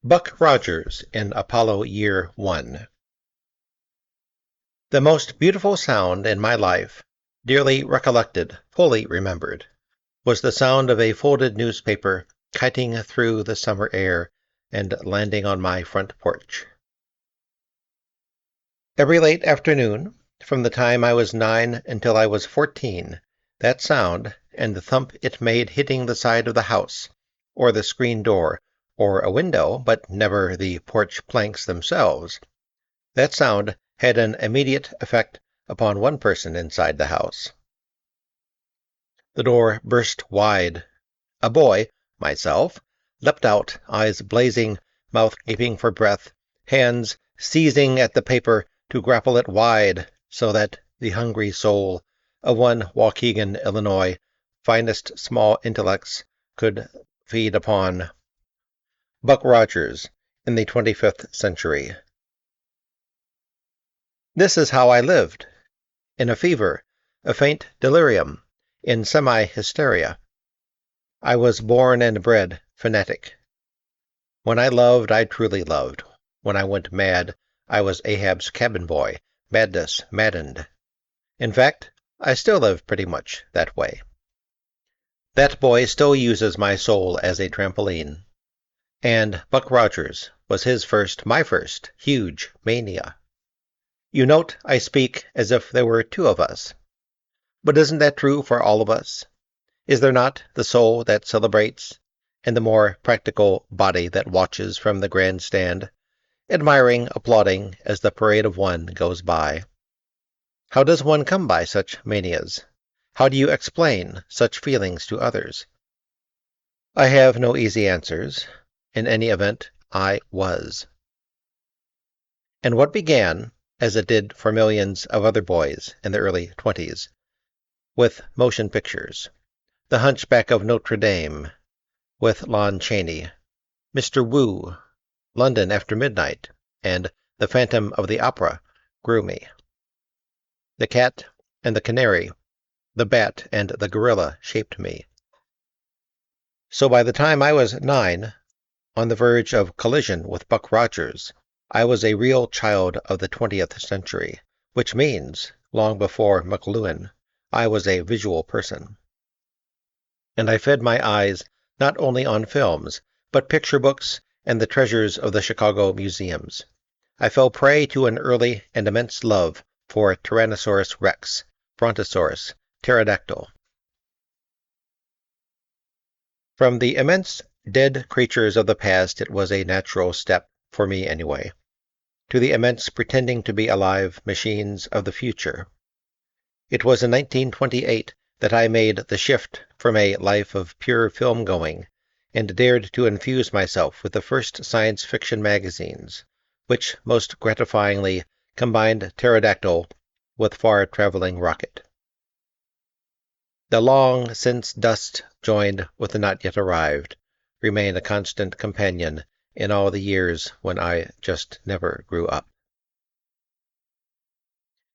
Buck Rogers in Apollo Year 1. The most beautiful sound in my life, dearly recollected, fully remembered, was the sound of a folded newspaper kiting through the summer air and landing on my front porch. Every late afternoon, from the time I was 9 until I was 14, that sound, and the thump it made hitting the side of the house, or the screen door, or a window, but never the porch planks themselves, that sound had an immediate effect upon one person inside the house. The door burst wide. A boy, myself, leapt out, eyes blazing, mouth gaping for breath, hands seizing at the paper to grapple it wide, so that the hungry soul of one Waukegan, Illinois, finest small intellects could feed upon Buck Rogers in the 25th century. This is how I lived. In a fever, a faint delirium, in semi-hysteria. I was born and bred fanatic. When I loved, I truly loved. When I went mad, I was Ahab's cabin boy, madness maddened. In fact, I still live pretty much that way. That boy still uses my soul as a trampoline. And Buck Rogers was his first, my first, huge mania. You note I speak as if there were two of us. But isn't that true for all of us? Is there not the soul that celebrates, and the more practical body that watches from the grandstand, admiring, applauding as the parade of one goes by? How does one come by such manias? How do you explain such feelings to others? I have no easy answers. In any event, I was. And what began, as it did for millions of other boys in the early 20s, with motion pictures, The Hunchback of Notre Dame, with Lon Chaney, Mr. Wu, London After Midnight, and The Phantom of the Opera, grew me. The Cat and the Canary, The Bat and the Gorilla shaped me. So by the time I was 9, on the verge of collision with Buck Rogers, I was a real child of the 20th century, which means, long before McLuhan, I was a visual person. And I fed my eyes not only on films, but picture books and the treasures of the Chicago museums. I fell prey to an early and immense love for Tyrannosaurus rex, Brontosaurus, pterodactyl. From the immense dead creatures of the past, it was a natural step, for me anyway, to the immense pretending to be alive machines of the future. It was in 1928 that I made the shift from a life of pure film-going and dared to infuse myself with the first science fiction magazines, which most gratifyingly combined pterodactyl with far-traveling rocket. The long since dust joined with the not yet arrived remain a constant companion in all the years when I just never grew up.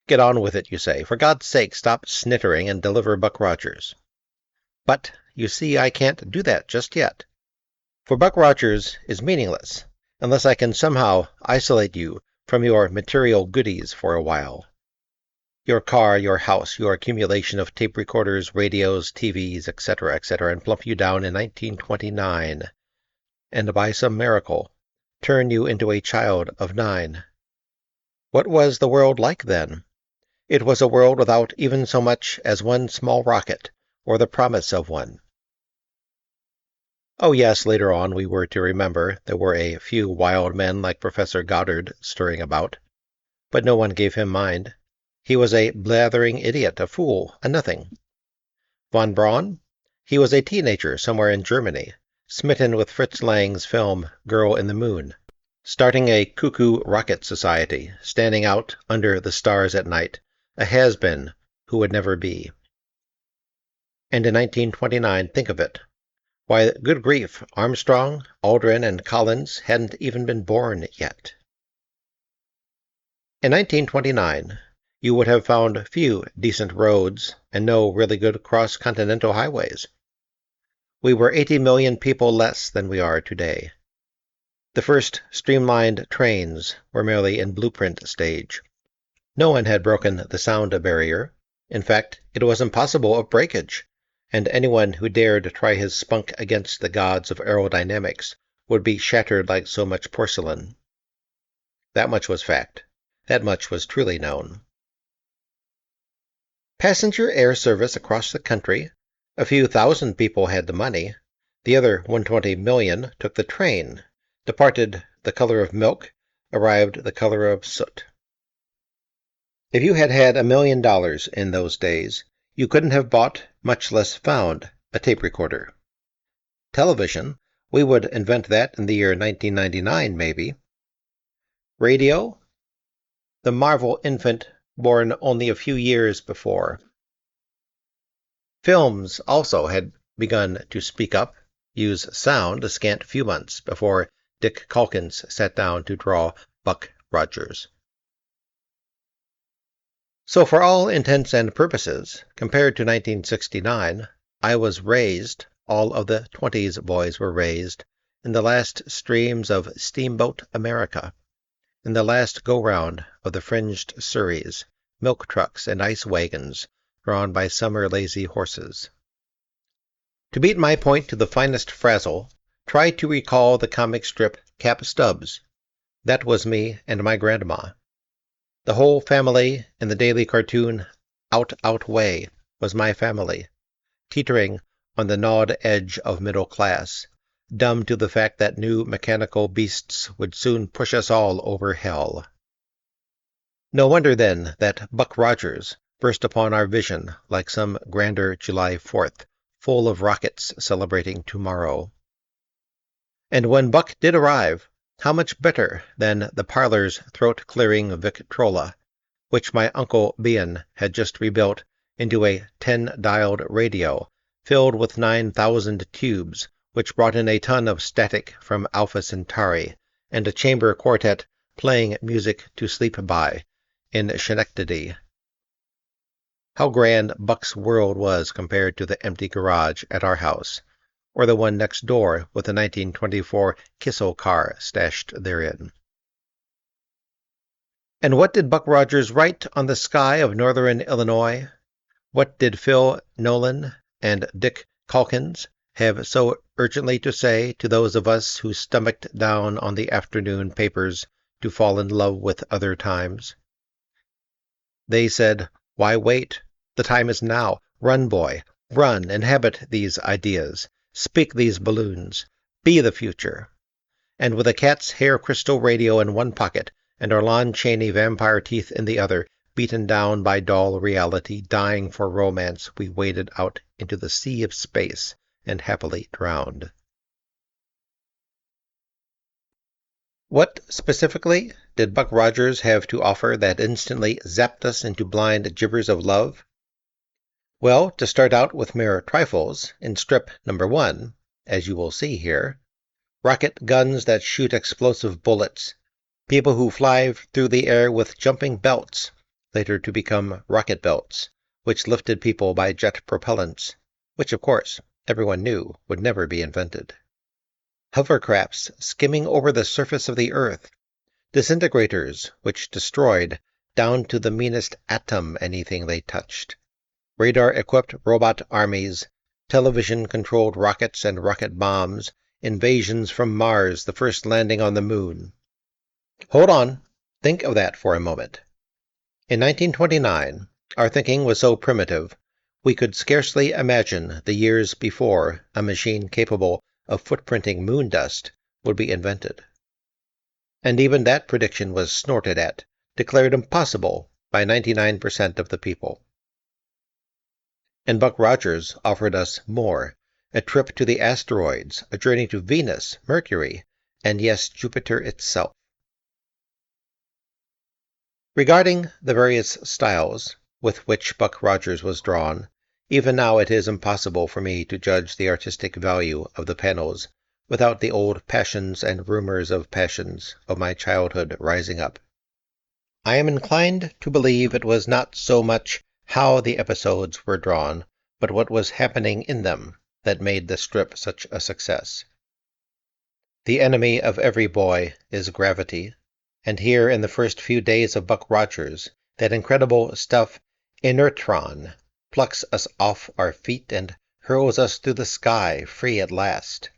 Get on with it, you say. For God's sake, stop snittering and deliver Buck Rogers. But, you see, I can't do that just yet. For Buck Rogers is meaningless, unless I can somehow isolate you from your material goodies for a while. Your car, your house, your accumulation of tape recorders, radios, TVs, etc., and plump you down in 1929, and by some miracle, turn you into a child of 9. What was the world like then? It was a world without even so much as one small rocket, or the promise of one. Oh yes, later on we were to remember there were a few wild men like Professor Goddard stirring about, but no one gave him mind. He was a blathering idiot, a fool, a nothing. Von Braun? He was a teenager somewhere in Germany, smitten with Fritz Lang's film Girl in the Moon, starting a cuckoo rocket society, standing out under the stars at night, a has-been who would never be. And in 1929, think of it. Why, good grief, Armstrong, Aldrin, and Collins hadn't even been born yet. In 1929, you would have found few decent roads and no really good cross-continental highways. We were 80 million people less than we are today. The first streamlined trains were merely in blueprint stage. No one had broken the sound barrier. In fact, it was impossible of breakage, and anyone who dared try his spunk against the gods of aerodynamics would be shattered like so much porcelain. That much was fact. That much was truly known. Passenger air service across the country. A few thousand people had the money. The other 120 million took the train, departed the color of milk, arrived the color of soot. If you had had $1 million in those days, you couldn't have bought, much less found, a tape recorder. Television, we would invent that in the year 1999, maybe. Radio, the marvel infant born only a few years before. Films also had begun to speak up, use sound a scant few months before Dick Calkins sat down to draw Buck Rogers. So for all intents and purposes, compared to 1969, I was raised, all of the 20s boys were raised, in the last streams of Steamboat America, in the last go-round of the fringed surreys, milk trucks, and ice wagons drawn by summer lazy horses. To beat my point to the finest frazzle, try to recall the comic strip Cap Stubbs. That was me and my grandma. The whole family in the daily cartoon Out Out Way was my family, teetering on the gnawed edge of middle class, dumb to the fact that new mechanical beasts would soon push us all over hell. No wonder, then, that Buck Rogers burst upon our vision like some grander July 4th, full of rockets celebrating tomorrow. And when Buck did arrive, how much better than the parlor's throat-clearing Victrola, which my Uncle Bian had just rebuilt into a 10-dialed radio filled with 9,000 tubes, which brought in a ton of static from Alpha Centauri, and a chamber quartet playing music to sleep by in Schenectady. How grand Buck's world was compared to the empty garage at our house, or the one next door with the 1924 Kissel car stashed therein. And what did Buck Rogers write on the sky of northern Illinois? What did Phil Nolan and Dick Calkins have so urgently to say to those of us who stomached down on the afternoon papers to fall in love with other times? They said, "Why wait? The time is now. Run, boy. Run, inhabit these ideas. Speak these balloons. Be the future." And with a cat's hair crystal radio in one pocket and our Lon Chaney vampire teeth in the other, beaten down by dull reality, dying for romance, we waded out into the sea of space and happily drowned. What, specifically, did Buck Rogers have to offer that instantly zapped us into blind gibbers of love? Well, to start out with mere trifles, in strip number 1, as you will see here, rocket guns that shoot explosive bullets, people who fly through the air with jumping belts, later to become rocket belts, which lifted people by jet propellants, which, of course, everyone knew would never be invented. Hovercrafts skimming over the surface of the Earth, disintegrators which destroyed, down to the meanest atom, anything they touched, radar-equipped robot armies, television-controlled rockets and rocket bombs, invasions from Mars, the first landing on the moon. Hold on. Think of that for a moment. In 1929, our thinking was so primitive, we could scarcely imagine the years before a machine capable of footprinting moon dust would be invented. And even that prediction was snorted at, declared impossible by 99% of the people. And Buck Rogers offered us more, a trip to the asteroids, a journey to Venus, Mercury, and yes, Jupiter itself. Regarding the various styles with which Buck Rogers was drawn, even now it is impossible for me to judge the artistic value of the panels without the old passions and rumors of passions of my childhood rising up. I am inclined to believe it was not so much how the episodes were drawn, but what was happening in them that made the strip such a success. The enemy of every boy is gravity, and here in the first few days of Buck Rogers, that incredible stuff inertron plucks us off our feet and hurls us through the sky free at last.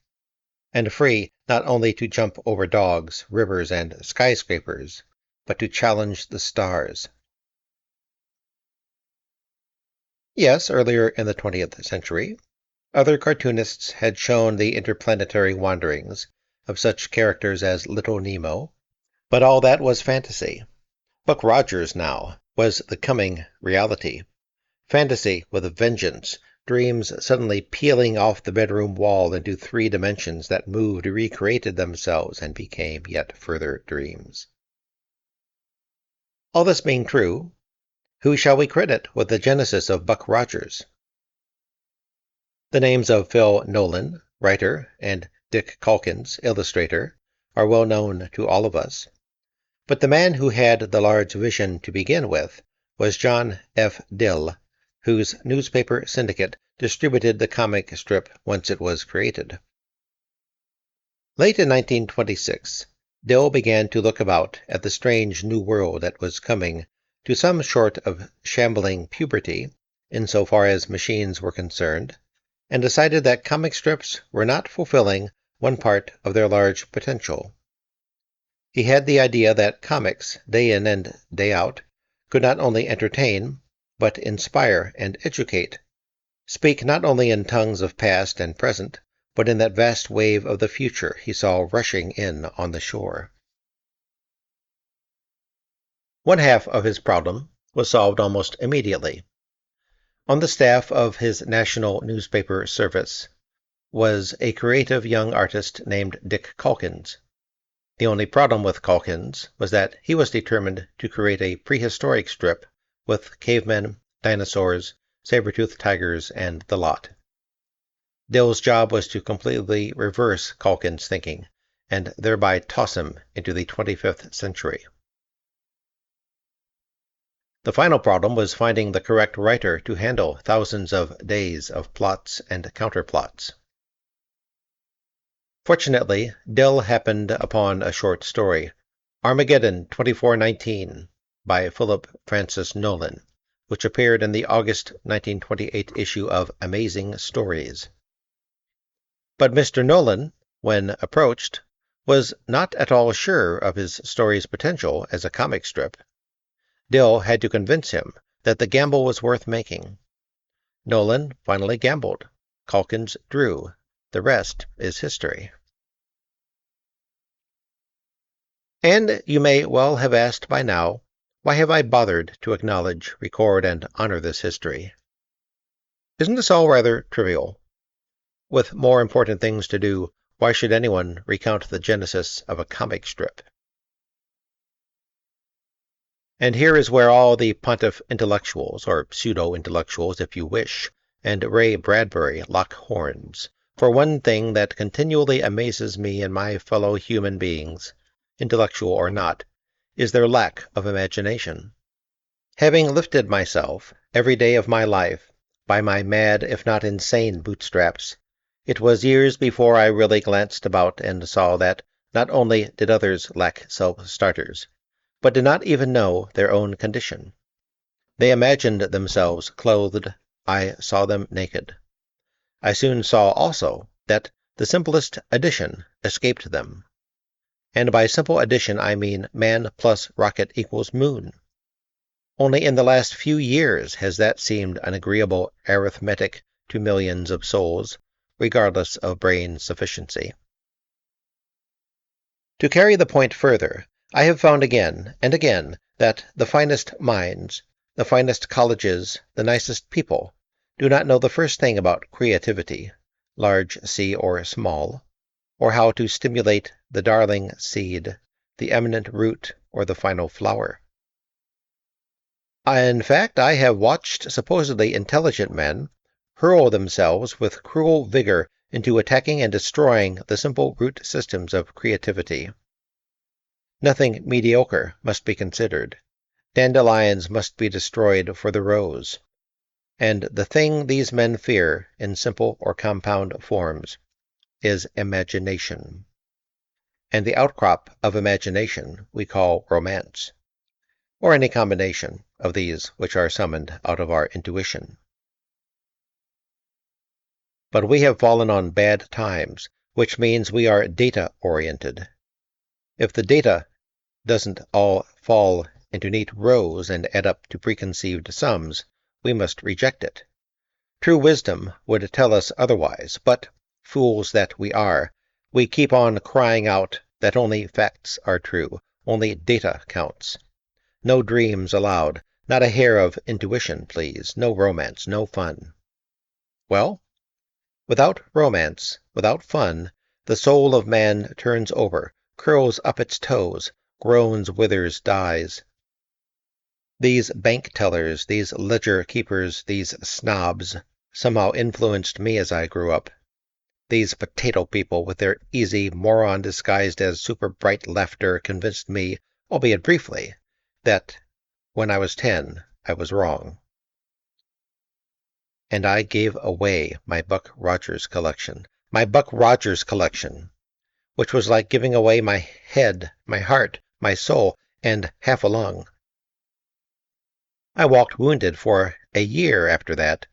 And free not only to jump over dogs, rivers, and skyscrapers, but to challenge the stars. Yes, earlier in the 20th century, other cartoonists had shown the interplanetary wanderings of such characters as Little Nemo, but all that was fantasy. Buck Rogers, now, was the coming reality. Fantasy with a vengeance, dreams suddenly peeling off the bedroom wall into 3 dimensions that moved, recreated themselves, and became yet further dreams. All this being true, who shall we credit with the genesis of Buck Rogers? The names of Phil Nolan, writer, and Dick Calkins, illustrator, are well known to all of us. But the man who had the large vision to begin with was John F. Dill, whose newspaper syndicate distributed the comic strip once it was created. Late in 1926, Dill began to look about at the strange new world that was coming to some sort of shambling puberty, insofar as machines were concerned, and decided that comic strips were not fulfilling one part of their large potential. He had the idea that comics, day in and day out, could not only entertain, but inspire and educate, speak not only in tongues of past and present, but in that vast wave of the future he saw rushing in on the shore. One half of his problem was solved almost immediately. On the staff of his national newspaper service was a creative young artist named Dick Calkins. The only problem with Calkins was that he was determined to create a prehistoric strip with cavemen, dinosaurs, saber-toothed tigers, and the lot. Dill's job was to completely reverse Calkins' thinking, and thereby toss him into the 25th century. The final problem was finding the correct writer to handle thousands of days of plots and counterplots. Fortunately, Dill happened upon a short story, Armageddon 2419, by Philip Francis Nolan, which appeared in the August 1928 issue of Amazing Stories. But Mr. Nolan, when approached, was not at all sure of his story's potential as a comic strip. Dill had to convince him that the gamble was worth making. Nolan finally gambled. Calkins drew. The rest is history. And you may well have asked by now, why have I bothered to acknowledge, record, and honor this history? Isn't this all rather trivial? With more important things to do, why should anyone recount the genesis of a comic strip? And here is where all the pontiff intellectuals, or pseudo-intellectuals if you wish, and Ray Bradbury lock horns, for one thing that continually amazes me in my fellow human beings, intellectual or not, is their lack of imagination. Having lifted myself, every day of my life, by my mad if not insane bootstraps, it was years before I really glanced about and saw that not only did others lack self-starters, but did not even know their own condition. They imagined themselves clothed. I saw them naked. I soon saw also that the simplest addition escaped them. And by simple addition I mean man plus rocket equals moon. Only in the last few years has that seemed an agreeable arithmetic to millions of souls, regardless of brain sufficiency. To carry the point further, I have found again and again that the finest minds, the finest colleges, the nicest people, do not know the first thing about creativity, large C or small, or how to stimulate the darling seed, the eminent root, or the final flower. In fact, I have watched supposedly intelligent men hurl themselves with cruel vigor into attacking and destroying the simple root systems of creativity. Nothing mediocre must be considered. Dandelions must be destroyed for the rose. And the thing these men fear, in simple or compound forms, is imagination. and the outcrop of imagination we call romance, or any combination of these which are summoned out of our intuition. But we have fallen on bad times, which means we are data-oriented. If the data doesn't all fall into neat rows and add up to preconceived sums, we must reject it. True wisdom would tell us otherwise, but, fools that we are, we keep on crying out that only facts are true, only data counts. No dreams allowed, not a hair of intuition, please, no romance, no fun. Well, without romance, without fun, the soul of man turns over, curls up its toes, groans, withers, dies. These bank tellers, these ledger keepers, these snobs, somehow influenced me as I grew up. These potato people with their easy, moron disguised as super bright laughter convinced me, albeit briefly, that when I was 10, I was wrong. And I gave away my Buck Rogers collection, which was like giving away my head, my heart, my soul, and half a lung. I walked wounded for a year after that.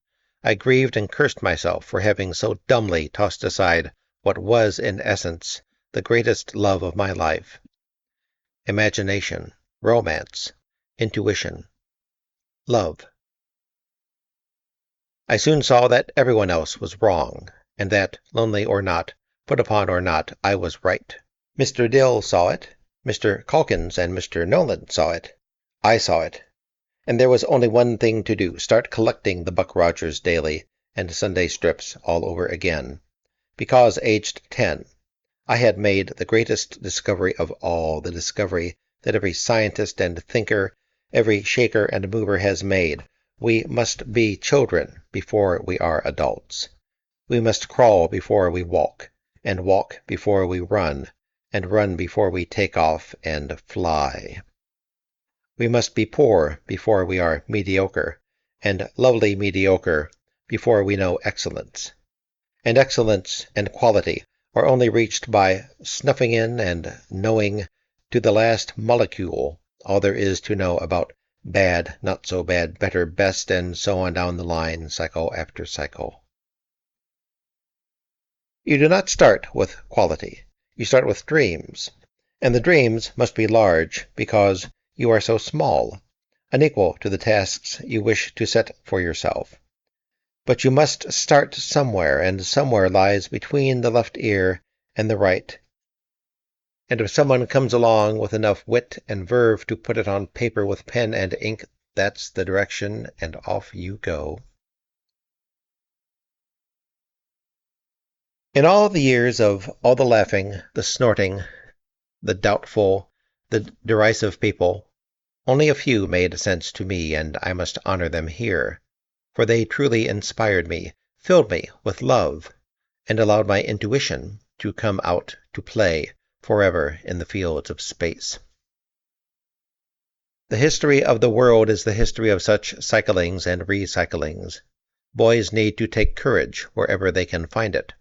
I grieved and cursed myself for having so dumbly tossed aside what was, in essence, the greatest love of my life. Imagination, romance, intuition, love. I soon saw that everyone else was wrong, and that, lonely or not, put upon or not, I was right. Mr. Dill saw it, Mr. Calkins and Mr. Nolan saw it, I saw it, and there was only one thing to do, start collecting the Buck Rogers Daily and Sunday strips all over again, because, aged 10, I had made the greatest discovery of all, the discovery that every scientist and thinker, every shaker and mover has made. We must be children before we are adults. We must crawl before we walk, and walk before we run, and run before we take off and fly. We must be poor before we are mediocre, and lovely mediocre before we know excellence. And excellence and quality are only reached by snuffing in and knowing to the last molecule all there is to know about bad, not so bad, better, best, and so on down the line, cycle after cycle. You do not start with quality. You start with dreams. And the dreams must be large because you are so small, unequal to the tasks you wish to set for yourself. But you must start somewhere, and somewhere lies between the left ear and the right. And if someone comes along with enough wit and verve to put it on paper with pen and ink, that's the direction, and off you go. In all the years of all the laughing, the snorting, the doubtful, the derisive people, only a few made sense to me, and I must honor them here, for they truly inspired me, filled me with love, and allowed my intuition to come out to play forever in the fields of space. The history of the world is the history of such cyclings and recyclings. Boys need to take courage wherever they can find it.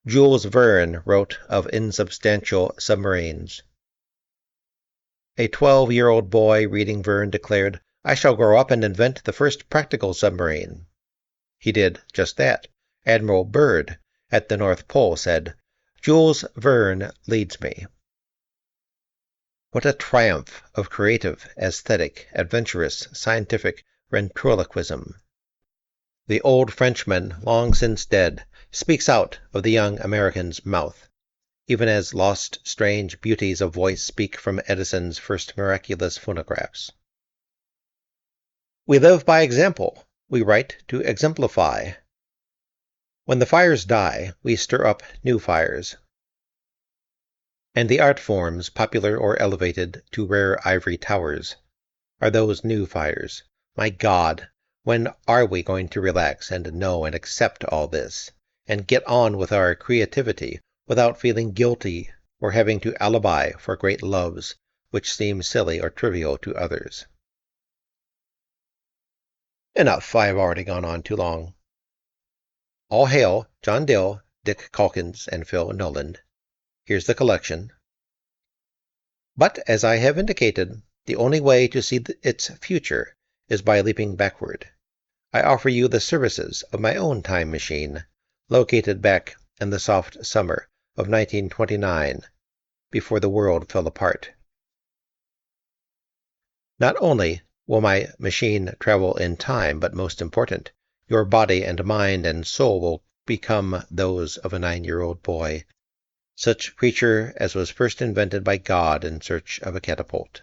Jules Verne wrote of insubstantial submarines. A 12-year-old boy reading Verne declared, "I shall grow up and invent the first practical submarine." He did just that. Admiral Byrd at the North Pole said, "Jules Verne leads me." What a triumph of creative, aesthetic, adventurous, scientific ventriloquism! The old Frenchman, long since dead, speaks out of the young American's mouth, even as lost strange beauties of voice speak from Edison's first miraculous phonographs. We live by example. We write to exemplify. When the fires die, we stir up new fires. And the art forms, popular or elevated to rare ivory towers, are those new fires. My God, when are we going to relax and know and accept all this, and get on with our creativity without feeling guilty or having to alibi for great loves which seem silly or trivial to others? Enough, I have already gone on too long. All hail John Dill, Dick Calkins, and Phil Nolan. Here's the collection. But, as I have indicated, the only way to see its future is by leaping backward. I offer you the services of my own time machine, located back in the soft summer of 1929, before the world fell apart. Not only will my machine travel in time, but most important, your body and mind and soul will become those of a 9-year-old boy, such creature as was first invented by God in search of a catapult.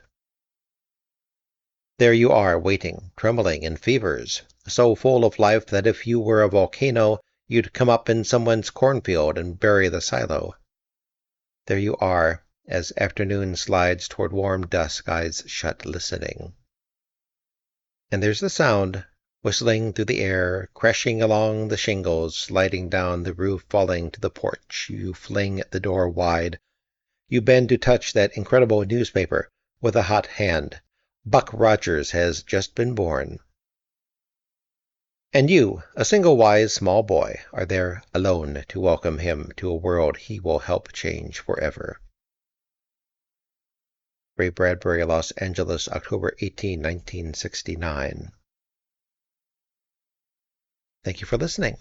There you are, waiting, trembling, in fevers, so full of life that if you were a volcano, you'd come up in someone's cornfield and bury the silo. There you are, as afternoon slides toward warm dusk, eyes shut, listening. And there's the sound, whistling through the air, crashing along the shingles, sliding down the roof, falling to the porch. You fling the door wide. You bend to touch that incredible newspaper with a hot hand. Buck Rogers has just been born. And you, a single wise small boy, are there alone to welcome him to a world he will help change forever. Ray Bradbury, Los Angeles, October 18, 1969. Thank you for listening.